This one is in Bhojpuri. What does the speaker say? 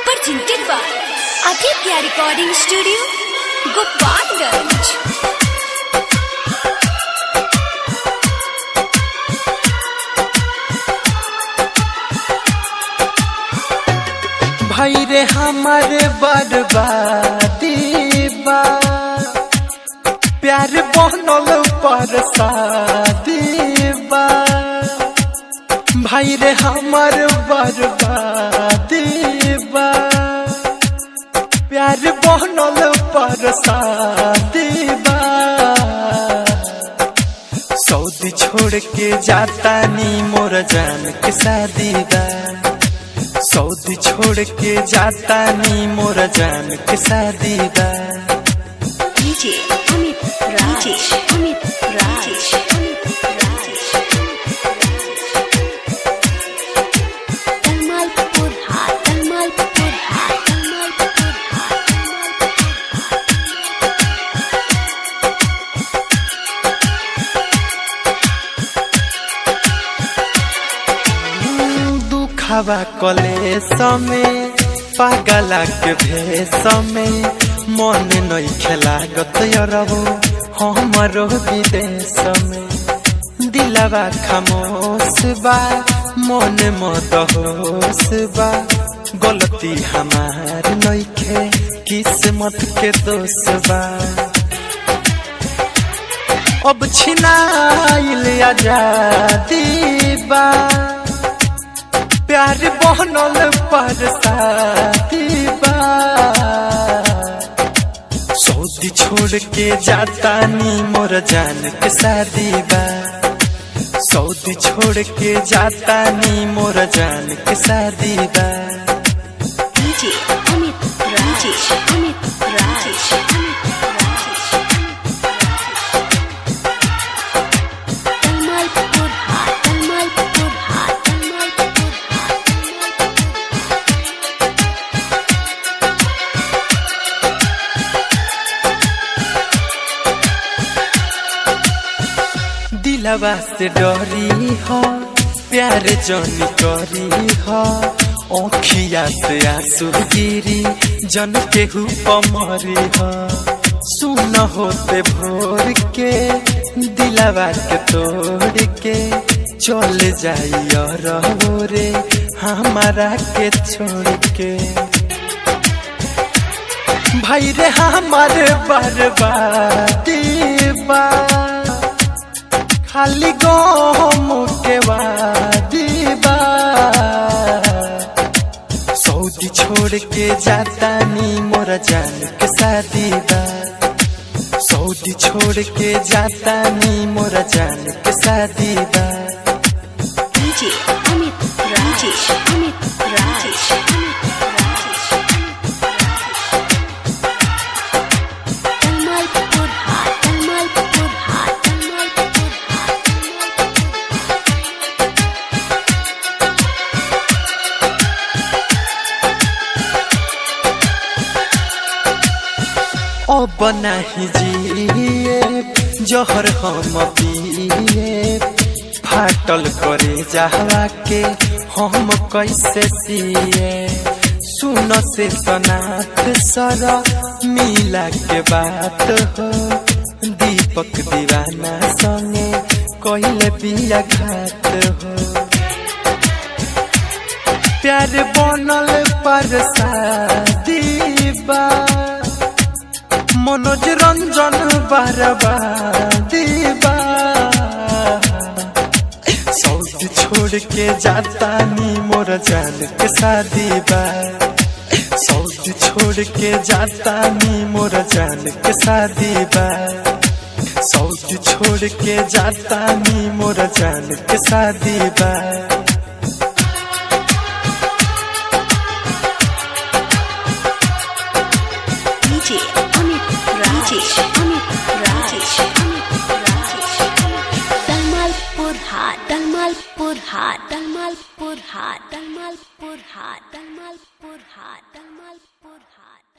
presented by Aditya Recording Studio, Gopalganj। भाई रे हमारे बर्बादी बा, प्यार बनल पर शादी बा। भाई रे हमार बर्बादी बा, प्यार बनल पर शादी बा। सऊदी छोड़ के जाता नी मोर जान के शादी बा। सऊदी छोड़ के जाता नी मोर जान के शादी बा। DJ Amit Raj, Amit Raj, Amit Raj। Tamalpur Hat, Tamalpur Hat, Tamalpur Hat, दुखवा कलेस में पागला के भेष में मन नहीं खेलागत रहो हमारो विदेश में। दिलवा खामोश बा मन मदहोश बा, गलती हमार नइखे किस्मत के दोष बा। अब छिनाइल आजादी बा, प्यार बनल पर शादी बा। सऊदी छोड़ के जाता नी मोर जान के शादी बा। सऊदी छोड़ के जाता नी मोर जान के शादी बा। DJ Amit Raj, Amit Raj, Amit Raj। Tamalpur Hat, Tamalpur Hat, Tamalpur दिलवा से डरी हो प्यार जनी करी हो, ओखिया से आंसू गिरी जन केहू पमरी हो। सुन होते भोर के दिलवा के तोड़ के चल जाइयो रहो रे हमारा के छोड़ के। भाई रे हमारे बर्बादी बा, खाली गम के वादी बा। सऊदी छोड़ के जाता नी मोर जान के शादी बा। सऊदी छोड़ के जाता नी मोर जान के शादी बा। DJ Amit Raj, Amit Raj, Amit Raj। Tamalpur Hat, Tamalpur Hat, Tamalpur Hat। अब नहीं जिए जहर हम पिए, फाटल करे जावा के हम कैसे सिए। सुन से सनाथ सर मिला के बात हो, दीपक दीवाना संगे कहले बिया घात हो। प्यार बनल पर शादी बा, मनोज रंजन बर्बादी बा। सऊदी छोड़ के जाता नी मोर जान के शादी बा। सऊदी छोड़ के जाता नी मोर जान के शादी बा। सऊदी छोड़ के जाता नी मोर जान के शादी बा। DJ Amit Raj, Amit Raj, Amit Raj। Tamalpur Hat, Tamalpur Hat, Tamalpur Hat, Tamalpur Hat, Tamalpur Hat, Tamalpur Hat।